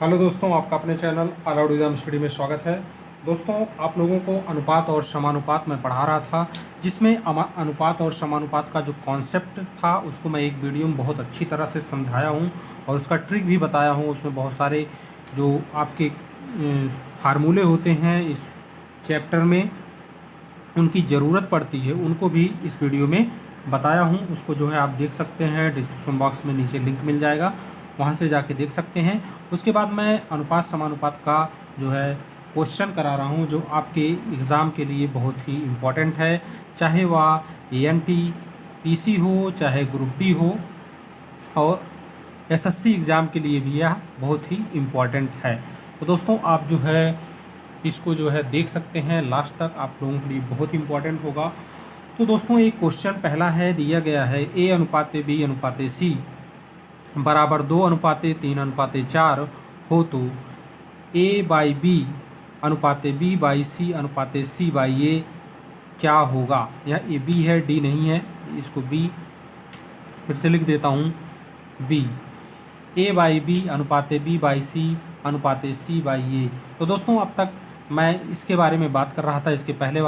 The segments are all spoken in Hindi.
हेलो दोस्तों, आपका अपने चैनल अलाउडिज्म स्टडी में स्वागत है। दोस्तों, आप लोगों को अनुपात और समानुपात में पढ़ा रहा था, जिसमें अनुपात और समानुपात का जो कॉन्सेप्ट था उसको मैं एक वीडियो में बहुत अच्छी तरह से समझाया हूं और उसका ट्रिक भी बताया हूं। उसमें बहुत सारे जो आपके फार्मूले होते हैं इस चैप्टर में उनकी ज़रूरत पड़ती है, उनको भी इस वीडियो में बताया हूँ। उसको जो है आप देख सकते हैं, डिस्क्रिप्शन बॉक्स में नीचे लिंक मिल जाएगा, वहाँ से जाके देख सकते हैं। उसके बाद मैं अनुपात समानुपात का जो है क्वेश्चन करा रहा हूँ, जो आपके एग्ज़ाम के लिए बहुत ही इम्पोर्टेंट है, चाहे वह ANT PC हो, चाहे ग्रुप D हो, और SSC एग्ज़ाम के लिए भी यह बहुत ही इम्पोर्टेंट है। तो दोस्तों, आप जो है इसको जो है देख सकते हैं, लास्ट तक आप लोगों के लिए बहुत इंपॉर्टेंट होगा। तो दोस्तों, एक क्वेश्चन पहला है, दिया गया है A अनुपात B अनुपात C बराबर 2 अनुपात 3 अनुपात 4 हो तो A/B अनुपात B/C अनुपात C/A क्या होगा। यह AB है, D नहीं है, इसको B फिर से लिख देता हूँ, B A/B अनुपात B/C अनुपात C/A। तो दोस्तों, अब तक मैं इसके बारे में बात कर रहा था। इसके पहले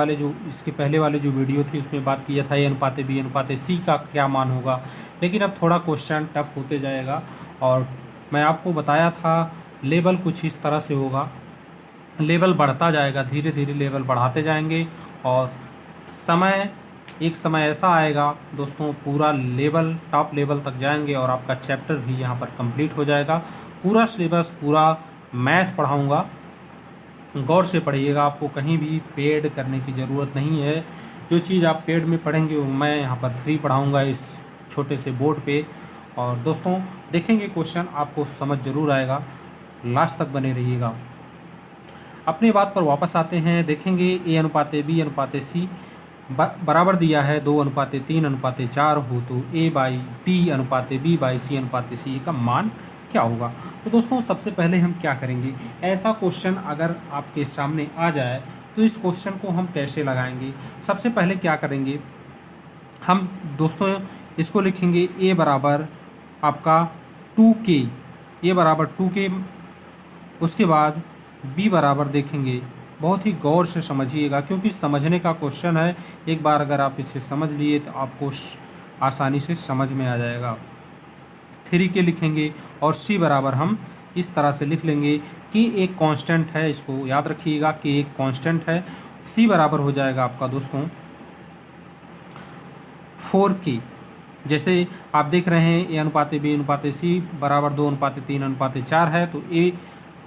वाले जो वीडियो थी उसमें बात किया था A अनुपात B अनुपात C का क्या मान होगा, लेकिन अब थोड़ा क्वेश्चन टफ होते जाएगा। और मैं आपको बताया था लेवल कुछ इस तरह से होगा, लेवल बढ़ता जाएगा, धीरे धीरे लेवल बढ़ाते जाएंगे और एक समय ऐसा आएगा दोस्तों, पूरा लेवल टॉप लेवल तक जाएंगे और आपका चैप्टर भी यहाँ पर कंप्लीट हो जाएगा। पूरा सिलेबस, पूरा मैथ पढ़ाऊँगा, गौर से पढ़िएगा। आपको कहीं भी पेड करने की ज़रूरत नहीं है। जो चीज़ आप पेड में पढ़ेंगे वो मैं यहाँ पर फ्री पढ़ाऊँगा इस छोटे से बोर्ड पे। और दोस्तों, देखेंगे क्वेश्चन, आपको समझ ज़रूर आएगा, लास्ट तक बने रहिएगा। अपनी बात पर वापस आते हैं, देखेंगे A अनुपात B अनुपात C बराबर दिया है 2 अनुपात 3 अनुपात 4 हो तो A/B अनुपात B/C अनुपात C का मान क्या होगा। तो दोस्तों, सबसे पहले हम क्या करेंगे, ऐसा क्वेश्चन अगर आपके सामने आ जाए तो इस क्वेश्चन को हम कैसे लगाएंगे। सबसे पहले क्या करेंगे हम दोस्तों, इसको लिखेंगे A बराबर आपका 2K, A बराबर 2K। उसके बाद B बराबर देखेंगे, बहुत ही गौर से समझिएगा क्योंकि समझने का क्वेश्चन है। एक बार अगर आप इसे समझ लिए तो आपको आसानी से समझ में आ जाएगा। 3K लिखेंगे और C बराबर हम इस तरह से लिख लेंगे कि एक कांस्टेंट है, इसको याद रखिएगा कि एक कांस्टेंट है। C बराबर हो जाएगा आपका दोस्तों 4K। जैसे आप देख रहे हैं A अनुपात B अनुपात C बराबर 2 अनुपात 3 अनुपात 4 है, तो A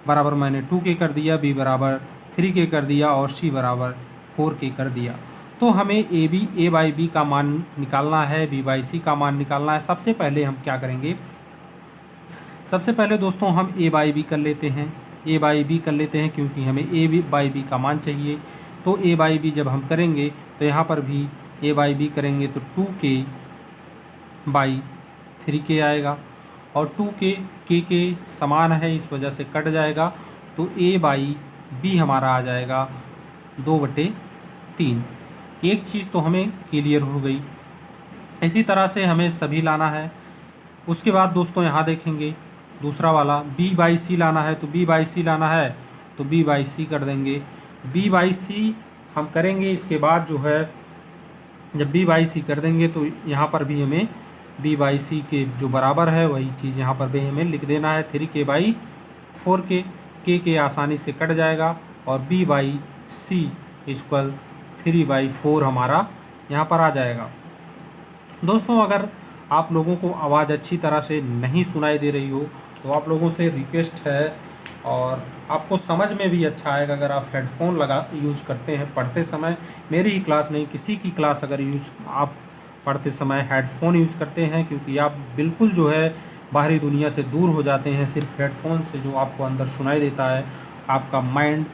बराबर मैंने 2K कर दिया, B बराबर 3K कर दिया और C बराबर 4K कर दिया। तो हमें A/B का मान निकालना है, B/C का मान निकालना है। सबसे पहले हम क्या करेंगे, सबसे पहले दोस्तों हम A/B कर लेते हैं, A/B कर लेते हैं क्योंकि हमें A/B का मान चाहिए। तो A/B जब हम करेंगे तो यहाँ पर भी A/B करेंगे तो 2K/3K आएगा और 2K के समान है, इस वजह से कट जाएगा। तो A/B हमारा आ जाएगा 2/3। एक चीज़ तो हमें क्लियर हो गई। इसी तरह से हमें सभी लाना है। उसके बाद दोस्तों यहाँ देखेंगे दूसरा वाला B/C लाना है, तो B/C लाना है तो B/C कर देंगे। B/C हम करेंगे, इसके बाद जो है जब B/C कर देंगे तो यहाँ पर भी हमें B/C के जो बराबर है वही चीज़ यहाँ पर भी हमें लिख देना है, 3K/4K। K आसानी से कट जाएगा और B/C इक्वल 3/4 हमारा यहाँ पर आ जाएगा। दोस्तों, अगर आप लोगों को आवाज़ अच्छी तरह से नहीं सुनाई दे रही हो तो आप लोगों से रिक्वेस्ट है, और आपको समझ में भी अच्छा आएगा अगर आप हेडफोन यूज़ करते हैं पढ़ते समय। मेरी ही क्लास नहीं, किसी की क्लास अगर आप पढ़ते समय हेडफोन यूज़ करते हैं, क्योंकि आप बिल्कुल जो है बाहरी दुनिया से दूर हो जाते हैं। सिर्फ हेडफोन से जो आपको अंदर सुनाई देता है, आपका माइंड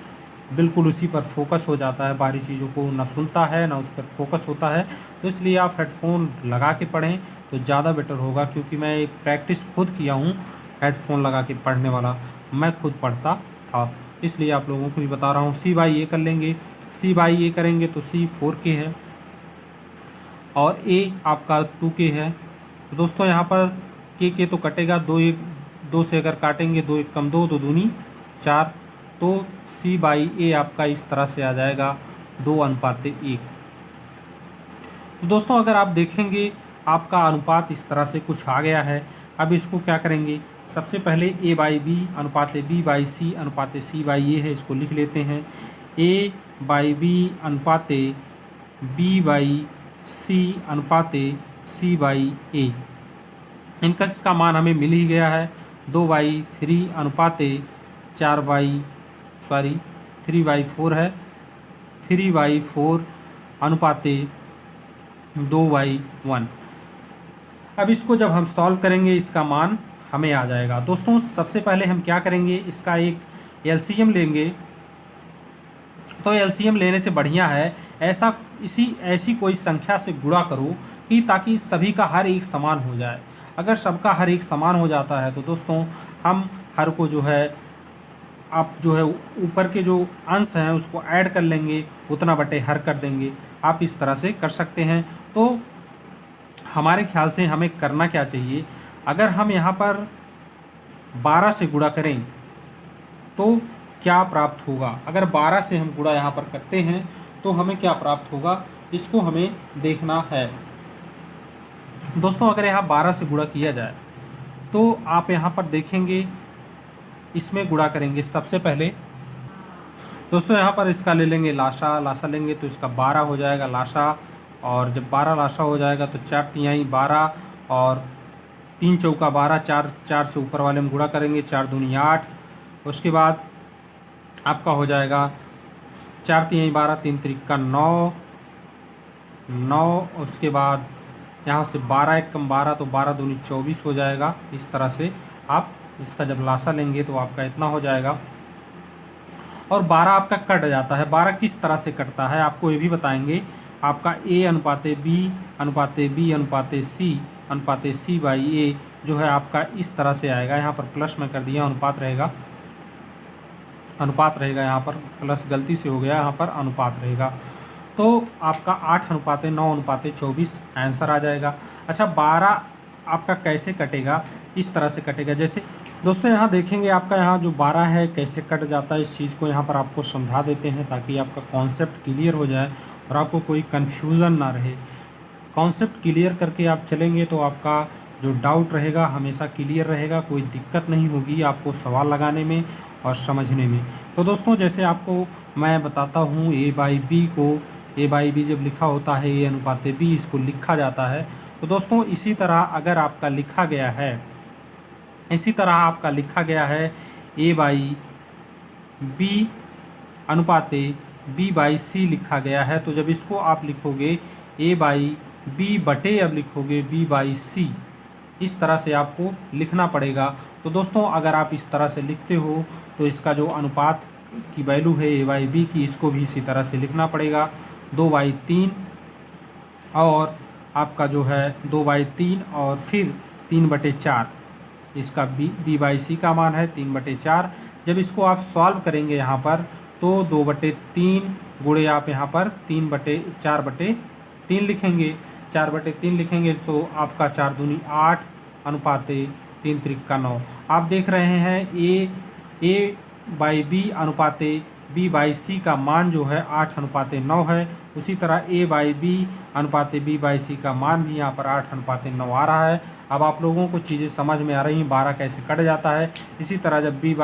बिल्कुल उसी पर फोकस हो जाता है, बाहरी चीज़ों को ना सुनता है ना उस पर फोकस होता है। तो इसलिए आप हेडफोन लगा के पढ़ें तो ज़्यादा बेटर होगा, क्योंकि मैं एक प्रैक्टिस खुद किया हूँ हेडफोन लगा के पढ़ने वाला, मैं खुद पढ़ता था, इसलिए आप लोगों को भी बता रहा हूँ। C/A कर लेंगे, C/A करेंगे तो C 4K है और A आपका 2K है। तो दोस्तों, यहाँ पर K तो कटेगा, 2 से अगर काटेंगे 2 एक कम 2, 2 दूनी 4, तो C/A आपका इस तरह से आ जाएगा 2:1। तो दोस्तों अगर आप देखेंगे आपका अनुपात इस तरह से कुछ आ गया है। अब इसको क्या करेंगे, सबसे पहले A/B अनुपात B/C अनुपात C/A है, इसको लिख लेते हैं। A/B अनुपात B/C अनुपात C/A, इनका इसका मान हमें मिल ही गया है। 2/3 अनुपात 3/4 है, 3/4 अनुपात 2/1। अब इसको जब हम सॉल्व करेंगे इसका मान हमें आ जाएगा। दोस्तों सबसे पहले हम क्या करेंगे, इसका एक एलसीएम लेंगे। तो एलसीएम लेने से बढ़िया है ऐसी कोई संख्या से गुणा करो कि ताकि सभी का हर एक समान हो जाए। अगर सबका हर एक समान हो जाता है तो दोस्तों हम हर को जो है आप जो है ऊपर के जो अंश हैं उसको ऐड कर लेंगे, उतना बटे हर कर देंगे। आप इस तरह से कर सकते हैं। तो हमारे ख्याल से हमें करना क्या चाहिए, अगर हम यहाँ पर 12 से गुणा करें तो क्या प्राप्त होगा। अगर 12 से हम गुणा यहाँ पर करते हैं तो हमें क्या प्राप्त होगा, इसको हमें देखना है। दोस्तों अगर यहाँ 12 से गुणा किया जाए तो आप यहाँ पर देखेंगे इसमें गुणा करेंगे। सबसे पहले दोस्तों यहाँ पर इसका ले लेंगे लाशा लेंगे तो इसका 12 हो जाएगा लाशा। और जब 12 लाशा हो जाएगा तो 4 तिहाई 12 और 3 चौका 12, 4 से ऊपर वाले में गुणा करेंगे, 4 दूनी 8। उसके बाद आपका हो जाएगा 4 तिहाई 12, 3 त्रिका 9। उसके बाद यहाँ से 12 एक कम 12 तो 12 दूनी 24 हो जाएगा। इस तरह से आप इसका जब लाशा लेंगे तो आपका इतना हो जाएगा। और 12 आपका कट जाता है। 12 किस तरह से कटता है आपको ये भी बताएंगे। आपका A अनुपात B अनुपात B अनुपात C अनुपात C/A जो है आपका इस तरह से आएगा। यहाँ पर प्लस में कर दिया, अनुपात रहेगा यहाँ पर प्लस गलती से हो गया, यहाँ पर अनुपात रहेगा। तो आपका 8:9:24 आंसर आ जाएगा। अच्छा 12 आपका कैसे कटेगा, इस तरह से कटेगा। जैसे दोस्तों यहाँ देखेंगे आपका यहाँ जो 12 है कैसे कट जाता है, इस चीज़ को यहाँ पर आपको समझा देते हैं ताकि आपका कॉन्सेप्ट क्लियर हो जाए और आपको कोई कन्फ्यूज़न ना रहे। कॉन्सेप्ट क्लियर करके आप चलेंगे तो आपका जो डाउट रहेगा हमेशा क्लियर रहेगा, कोई दिक्कत नहीं होगी आपको सवाल लगाने में और समझने में। तो दोस्तों जैसे आपको मैं बताता हूँ A/B जब लिखा होता है A अनुपात B इसको लिखा जाता है। तो दोस्तों इसी तरह अगर आपका लिखा गया है, A/B अनुपात B/C लिखा गया है। तो जब इसको आप लिखोगे A/B बटे अब लिखोगे B/C, इस तरह से आपको लिखना पड़ेगा। तो दोस्तों अगर आप इस तरह से लिखते हो तो इसका जो अनुपात की वैल्यू है A/B की, इसको भी इसी तरह से लिखना पड़ेगा 2/3 और आपका जो है 2/3 और फिर 3/4 इसका B/C का मान है 3/4। जब इसको आप सॉल्व करेंगे यहाँ पर तो 2/3 गुणे आप यहाँ पर 4/3 लिखेंगे। 4/3 लिखेंगे तो आपका 4 दूनी 8 अनुपात 3 त्रिका 9। आप देख रहे हैं A/B अनुपात B/C का मान जो है 8:9 है। उसी तरह A/B अनुपात B/C का मान भी यहाँ पर 8:9 आ रहा है। अब आप लोगों को चीज़ें समझ में आ रही हैं, 12 कैसे कट जाता है। इसी तरह जब B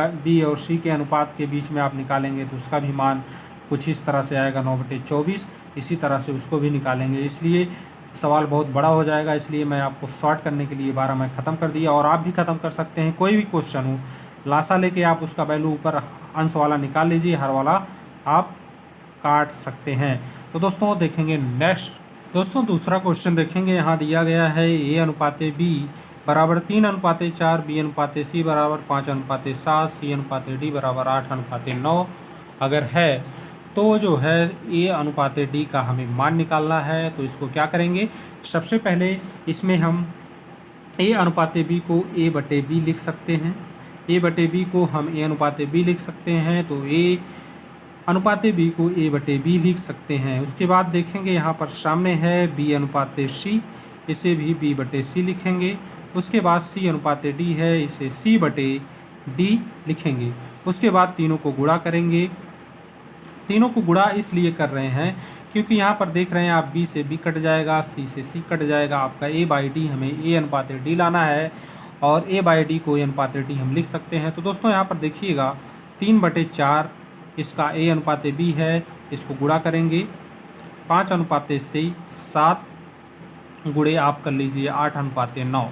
और C के अनुपात के बीच में आप निकालेंगे तो उसका भी मान कुछ इस तरह से आएगा 9/24। इसी तरह से उसको भी निकालेंगे, इसलिए सवाल बहुत बड़ा हो जाएगा। इसलिए मैं आपको शॉर्ट करने के लिए 12 मैं ख़त्म कर दिया। और आप भी ख़त्म कर सकते हैं, कोई भी क्वेश्चन हो लाशा लेके आप उसका वैल्यू ऊपर अंश वाला निकाल लीजिए, हर वाला आप काट सकते हैं। तो दोस्तों देखेंगे नेक्स्ट। दोस्तों दूसरा क्वेश्चन देखेंगे, यहाँ दिया गया है A अनुपात B बराबर 3:4, B अनुपात C बराबर 5:7, C अनुपात D बराबर 8:9 अगर है तो जो है A अनुपात D का हमें मान निकालना है। तो इसको क्या करेंगे, सबसे पहले इसमें हम A अनुपात B को A/B लिख सकते हैं। A/B को हम A अनुपात B लिख सकते हैं, तो A अनुपात B को A/B लिख सकते हैं। उसके बाद देखेंगे यहाँ पर सामने है B अनुपात C, इसे भी B/C लिखेंगे। उसके बाद सी अनुपाते डी है, इसे सी बटे डी लिखेंगे। उसके बाद तीनों को गुणा करेंगे। तीनों को गुणा इसलिए कर रहे हैं क्योंकि यहाँ पर देख रहे हैं आप बी से बी कट जाएगा, सी से सी कट जाएगा, आपका ए बाई डी, हमें ए अनुपाते डी लाना है और ए बाई डी को ए अनुपाते डी हम लिख सकते हैं। तो दोस्तों यहाँ पर देखिएगा 3/4 इसका ए अनुपाते बी है, इसको गुणा करेंगे 5 अनुपाते से 7 गुणे आप कर लीजिए 8 अनुपाते 9।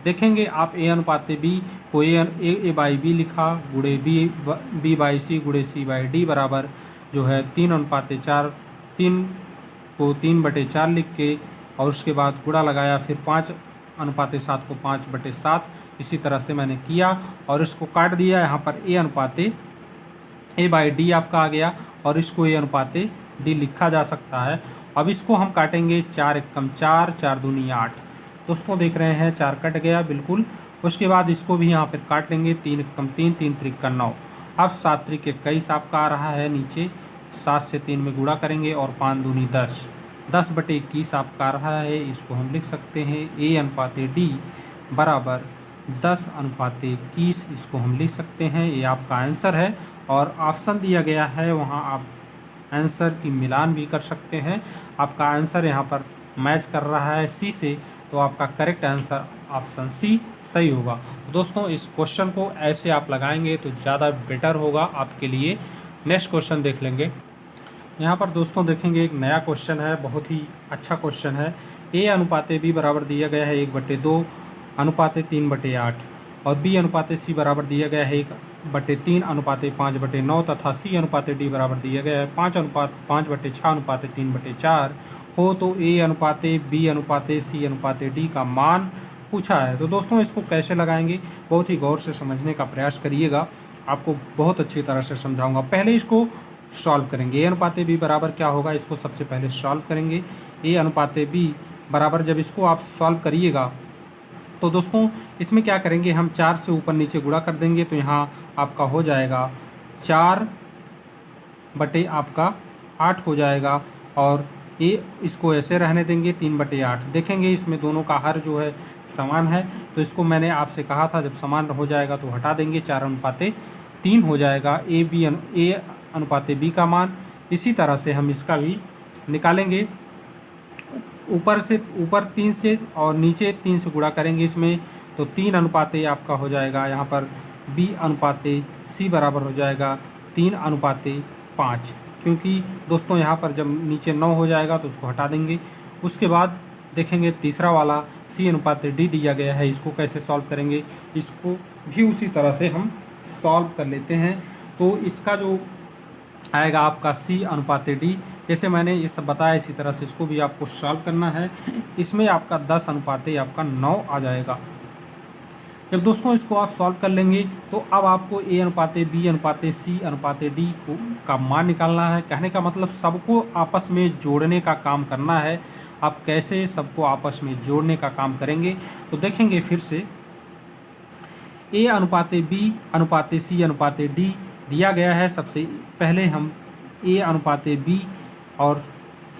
देखेंगे आप ए अनुपाते बी को ए बाई बी लिखा, गुणे बी बाई सी गुणे सी बाई डी बराबर जो है 3/4, 3 को 3/4 लिख के और उसके बाद गुणा लगाया, फिर 5/7 को 5/7, इसी तरह से मैंने किया और इसको काट दिया। यहाँ पर ए बाई डी आपका आ गया और इसको ए अनुपाते डी लिखा जा सकता है। अब इसको हम काटेंगे, 4 एकम 4, 4 दूनी 8। दोस्तों देख रहे हैं 4 कट गया बिल्कुल। उसके बाद इसको भी यहाँ पर काट लेंगे, 3 एकम 3, 3 त्रिक 9। अब 7 त्रिक 21 आपका आ रहा है नीचे, 7 से 3 में गुणा करेंगे और 5 दूनी 10, 10/21 आपका आ रहा है। इसको हम लिख सकते हैं ए अनुपाते डी बराबर 10/21, इसको हम लिख सकते हैं। ये आपका आंसर है और ऑप्शन दिया गया है, वहाँ आप आंसर की मिलान भी कर सकते हैं। आपका आंसर यहाँ पर मैच कर रहा है सी से, तो आपका करेक्ट आंसर ऑप्शन सी सही होगा। दोस्तों इस क्वेश्चन को ऐसे आप लगाएंगे तो ज़्यादा बेटर होगा आपके लिए। नेक्स्ट क्वेश्चन देख लेंगे। यहाँ पर दोस्तों देखेंगे एक नया क्वेश्चन है, बहुत ही अच्छा क्वेश्चन है। ए अनुपाते बी बराबर दिया गया है 1/2 अनुपाते 3/8 और बी अनुपाते सी बराबर दिया गया है 1/3 अनुपाते 5/9 तथा सी अनुपाते डी बराबर दिया गया है 5/6 अनुपाते 3/4 हो, तो ए अनुपाते बी अनुपाते सी अनुपाते डी का मान पूछा है। तो दोस्तों इसको कैसे लगाएंगे, बहुत ही गौर से समझने का प्रयास करिएगा, आपको बहुत अच्छी तरह से समझाऊंगा। पहले इसको सॉल्व करेंगे। ए अनुपाते बी बराबर क्या होगा, इसको सबसे पहले सॉल्व करेंगे। ए अनुपाते बी बराबर जब इसको आप सॉल्व करिएगा तो दोस्तों इसमें क्या करेंगे, हम 4 से ऊपर नीचे गुणा कर देंगे, तो यहाँ आपका हो जाएगा 4 बटे आपका 8 हो जाएगा और ये इसको ऐसे रहने देंगे 3/8। देखेंगे इसमें दोनों का हर जो है समान है, तो इसको मैंने आपसे कहा था जब समान हो जाएगा तो हटा देंगे, 4/3 हो जाएगा ए अनुपाते बी का मान। इसी तरह से हम इसका भी निकालेंगे, ऊपर 3 से और नीचे 3 से गुणा करेंगे इसमें, तो 3 अनुपाते आपका हो जाएगा यहाँ पर बी अनुपाते सी बराबर हो जाएगा 3/5, क्योंकि दोस्तों यहाँ पर जब नीचे 9 हो जाएगा तो उसको हटा देंगे। उसके बाद देखेंगे तीसरा वाला सी अनुपाते डी दिया गया है, इसको कैसे सॉल्व करेंगे, इसको भी उसी तरह से हम सॉल्व कर लेते हैं। तो इसका जो आएगा आपका सी अनुपाते डी, जैसे मैंने ये सब बताया इसी तरह से इसको भी आपको सॉल्व करना है। इसमें आपका 10 अनुपाते आपका 9 आ जाएगा। जब दोस्तों इसको आप सॉल्व कर लेंगे तो अब आपको ए अनुपाते बी अनुपाते सी अनुपाते डी का मान निकालना है। कहने का मतलब सबको आपस में जोड़ने का काम करना है। आप कैसे सबको आपस में जोड़ने का काम करेंगे तो देखेंगे फिर से, ए अनुपाते बी अनुपाते सी अनुपाते डी दिया गया है। सबसे पहले हम ए अनुपाते बी और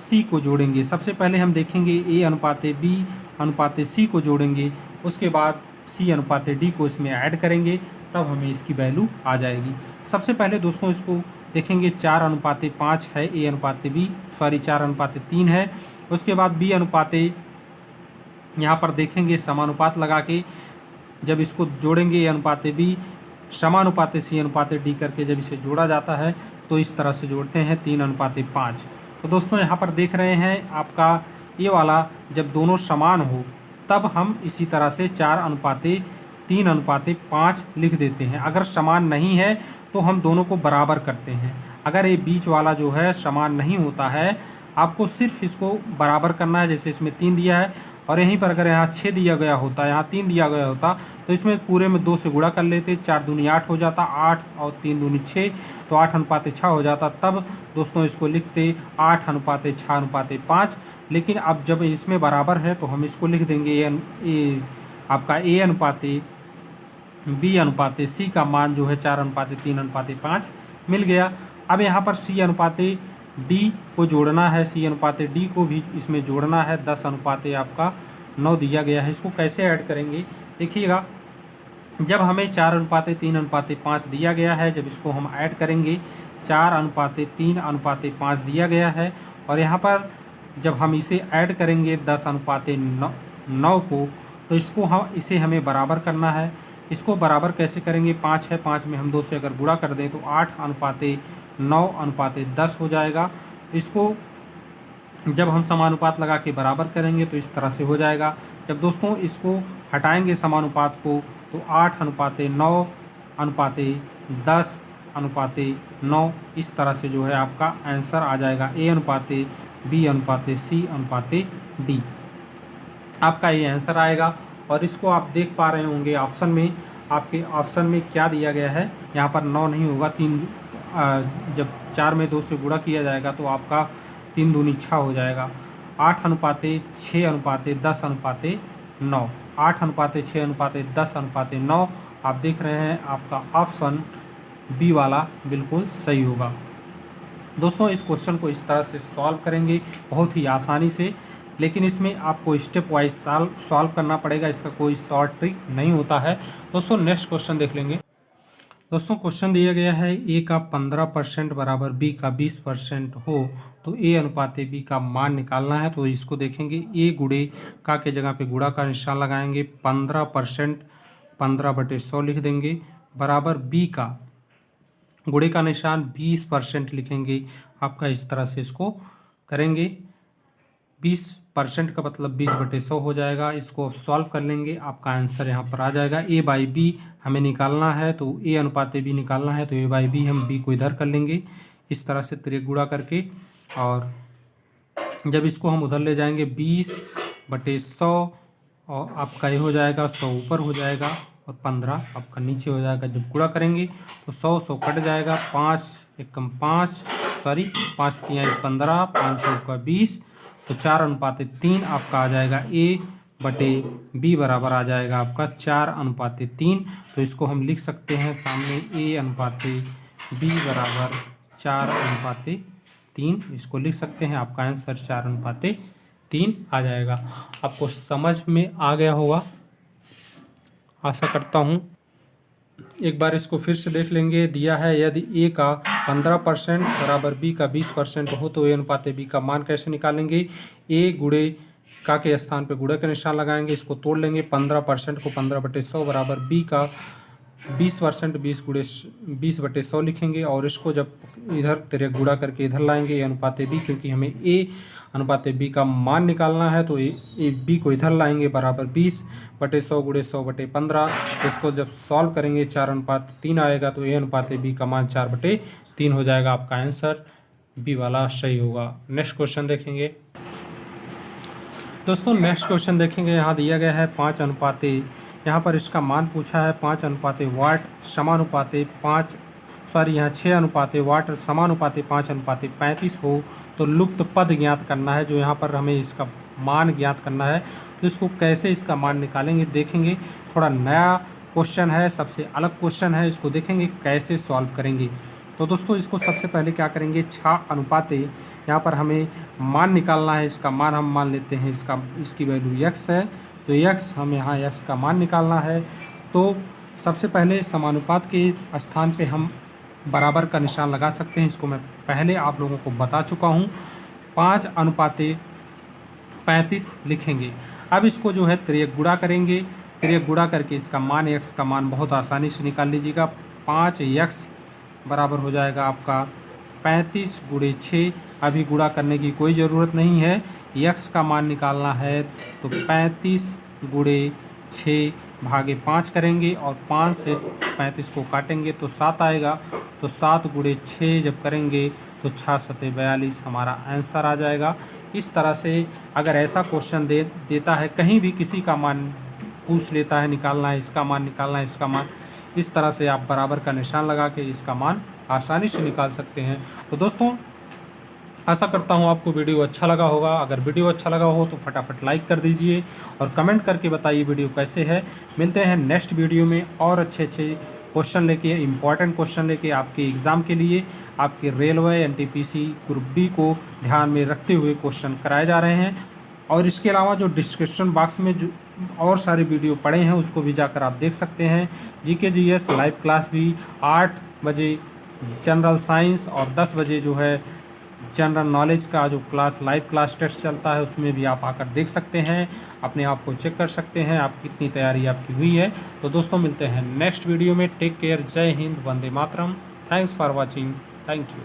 सी को जोड़ेंगे। सबसे पहले हम देखेंगे ए अनुपाते बी अनुपाते सी को जोड़ेंगे, उसके बाद सी अनुपाते डी को इसमें ऐड करेंगे, तब हमें इसकी वैल्यू आ जाएगी। सबसे पहले दोस्तों इसको देखेंगे 4/5 है ए अनुपाते बी, 4/3 है। उसके बाद बी अनुपाते, यहाँ पर देखेंगे समानुपात लगा के जब इसको जोड़ेंगे ए अनुपाते बी समानुपाते सी अनुपाते डी करके जब इसे जोड़ा जाता है तो इस तरह से जोड़ते हैं 3/5। तो दोस्तों यहाँ पर देख रहे हैं आपका ये वाला जब दोनों समान हो तब हम इसी तरह से 4/3/5 लिख देते हैं। अगर समान नहीं है तो हम दोनों को बराबर करते हैं। अगर ये बीच वाला जो है समान नहीं होता है, आपको सिर्फ इसको बराबर करना है। जैसे इसमें 3 दिया है और यहीं पर अगर यहाँ 6 दिया गया होता, यहाँ 3 दिया गया होता तो इसमें पूरे में 2 से गुणा कर लेते, 4 दूनी 8 हो जाता, 8 और 3 दूनी 6, तो 8/6 हो जाता। तब दोस्तों इसको लिखते 8/6/5। लेकिन अब जब इसमें बराबर है तो हम इसको लिख देंगे आपका ए अनुपाते बी अनुपाते सी का मान जो है 4/3/5 मिल गया। अब यहाँ पर सी अनुपाते डी को जोड़ना है, सी अनुपाते डी को भी इसमें जोड़ना है, 10 अनुपाते आपका 9 दिया गया है। इसको कैसे ऐड करेंगे देखिएगा, जब हमें 4:3:5 दिया गया है, जब इसको हम ऐड करेंगे 4:3:5 दिया गया है, और यहाँ पर जब हम इसे ऐड करेंगे 10:9 को, तो इसको इसे हमें बराबर करना है। इसको बराबर कैसे करेंगे, 5 है, 5 में हम 2 से अगर गुणा कर दें तो 8:9:10 हो जाएगा। इसको जब हम समानुपात लगा के बराबर करेंगे तो इस तरह से हो जाएगा। जब दोस्तों इसको हटाएंगे समानुपात को, तो 8:9:10:9 इस तरह से जो है आपका आंसर आ जाएगा। A:B:C:D आपका ये आंसर आएगा। और इसको आप देख पा रहे होंगे ऑप्शन में, आपके ऑप्शन में क्या दिया गया है, यहाँ पर 9 नहीं होगा, 3 जब 4 में 2 से गुणा किया जाएगा तो आपका 3 दूनी 6 हो जाएगा। 8:6:10:9 8:6:10:9 आप देख रहे हैं, आपका ऑप्शन बी वाला बिल्कुल सही होगा। दोस्तों इस क्वेश्चन को इस तरह से सॉल्व करेंगे बहुत ही आसानी से, लेकिन इसमें आपको स्टेप वाइज सॉल्व करना पड़ेगा, इसका कोई शॉर्ट ट्रिक नहीं होता है। दोस्तों नेक्स्ट क्वेश्चन देख लेंगे। दोस्तों क्वेश्चन दिया गया है, ए का 15% बराबर बी का 20% हो तो ए अनुपात बी का मान निकालना है। तो इसको देखेंगे, ए गुणे का के जगह पे गुणा का निशान लगाएंगे, 15% 15/100 लिख देंगे, बराबर बी का गुणे का निशान 20% लिखेंगे। आपका इस तरह से इसको करेंगे, 20% का मतलब 20/100 हो जाएगा। इसको अब सॉल्व कर लेंगे, आपका आंसर यहाँ पर आ जाएगा। A/B हमें निकालना है, तो A अनुपात B निकालना है, तो A/B हम B को इधर कर लेंगे इस तरह से तिरक गुणा करके, और जब इसको हम उधर ले जाएंगे 20/100 और आपका ये हो जाएगा, 100 ऊपर हो जाएगा और 15 आपका नीचे हो जाएगा। जब गुणा करेंगे तो 100 कट जाएगा, 5 एकम 5 सॉरी 5 तियां 15 5 का 20, तो 4:3 आपका आ जाएगा। A/B बराबर आ जाएगा आपका 4:3। तो इसको हम लिख सकते हैं सामने, A/B बराबर 4:3 इसको लिख सकते हैं। आपका आंसर 4:3 आ जाएगा। आपको समझ में आ गया होगा आशा करता हूँ। एक बार इसको फिर से देख लेंगे। दिया है, यदि A का 15% बराबर B का 20% हो तो A अनुपात B का मान कैसे निकालेंगे। A गुणे का के स्थान पे गुणे का निशान लगाएंगे, इसको तोड़ लेंगे, 15% को 15/100 बराबर B का 20% 20/100 लिखेंगे, और इसको जब इधर तेरे गुणा करके इधर लाएंगे A अनुपात B, क्योंकि हमें A अनुपात B का मान निकालना है, तो B को इधर लाएंगे बराबर 20/100 × 100/15। इसको जब सॉल्व करेंगे 4:3 आएगा, तो A अनुपात B का मान 4/3 हो जाएगा। आपका आंसर बी वाला सही होगा। नेक्स्ट क्वेश्चन देखेंगे। दोस्तों नेक्स्ट क्वेश्चन देखेंगे, यहाँ दिया गया है 5 अनुपात, यहाँ पर इसका मान पूछा है 5 अनुपात वाट समानुपात 6 अनुपात वाट समानुपात 5:35 हो तो लुप्त पद ज्ञात करना है। जो यहाँ पर हमें इसका मान ज्ञात करना है, तो इसको कैसे इसका मान निकालेंगे देखेंगे। थोड़ा नया क्वेश्चन है, सबसे अलग क्वेश्चन है, इसको देखेंगे कैसे सॉल्व करेंगे। तो दोस्तों इसको सबसे पहले क्या करेंगे, 6 अनुपात यहाँ पर हमें मान निकालना है। इसका मान हम मान लेते हैं, इसकी वैल्यू x है, तो x हम यहाँ x का मान निकालना है। तो सबसे पहले समानुपात के स्थान पे हम बराबर का निशान लगा सकते हैं। इसको मैं पहले आप लोगों को बता चुका हूँ। 5:35 लिखेंगे। अब इसको जो है तिर्यक गुणा करेंगे, तिर्यक गुणा करके इसका मान x का मान बहुत आसानी से निकाल लीजिएगा। 5x बराबर हो जाएगा आपका 35 × 6। अभी गुणा करने की कोई ज़रूरत नहीं है, x का मान निकालना है, तो 35 × 6/5 करेंगे और 5 से 35 को काटेंगे तो 7 आएगा। तो 7 × 6 जब करेंगे तो 6×7=42 हमारा आंसर आ जाएगा। इस तरह से अगर ऐसा क्वेश्चन देता है, कहीं भी किसी का मान पूछ लेता है, निकालना है इसका मान, निकालना है इसका मान, इस तरह से आप बराबर का निशान लगा के इसका मान आसानी से निकाल सकते हैं। तो दोस्तों आशा करता हूँ आपको वीडियो अच्छा लगा होगा। अगर वीडियो अच्छा लगा हो तो फटाफट लाइक कर दीजिए और कमेंट करके बताइए वीडियो कैसे है। मिलते हैं नेक्स्ट वीडियो में और अच्छे क्वेश्चन लेके, इंपॉर्टेंट क्वेश्चन लेके आपके एग्ज़ाम के लिए। आपके रेलवे NTPC ग्रुप B को ध्यान में रखते हुए क्वेश्चन कराए जा रहे हैं। और इसके अलावा जो डिस्क्रिप्शन बॉक्स में जो और सारे वीडियो पड़े हैं उसको भी जाकर आप देख सकते हैं। जीके जीएस लाइव क्लास भी 8 बजे जनरल साइंस और 10 बजे जो है जनरल नॉलेज का जो क्लास लाइव क्लास टेस्ट चलता है उसमें भी आप आकर देख सकते हैं, अपने आप को चेक कर सकते हैं आप कितनी तैयारी आपकी हुई है। तो दोस्तों मिलते हैं नेक्स्ट वीडियो में। टेक केयर, जय हिंद, वंदे मातरम। Thanks for watching, thank you.